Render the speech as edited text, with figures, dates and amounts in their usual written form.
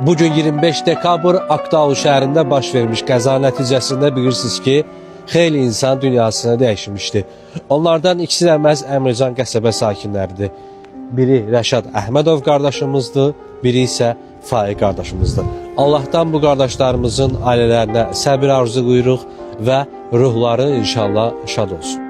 Bugün 25 dekabr Akdağ şəhərində baş vermiş qəza nəticəsində bilirsiniz ki, xeyli insan dünyasını dəyişmişdi. Onlardan ikisi də məhz Əmircan qəsəbə sakinləridir. Biri Rəşad Əhmədov qardaşımızdır, biri isə Faiq qardaşımızdır. Allah'tan bu qardaşlarımızın ailələrinə səbir arzu buyuruq və ruhları inşallah şad olsun.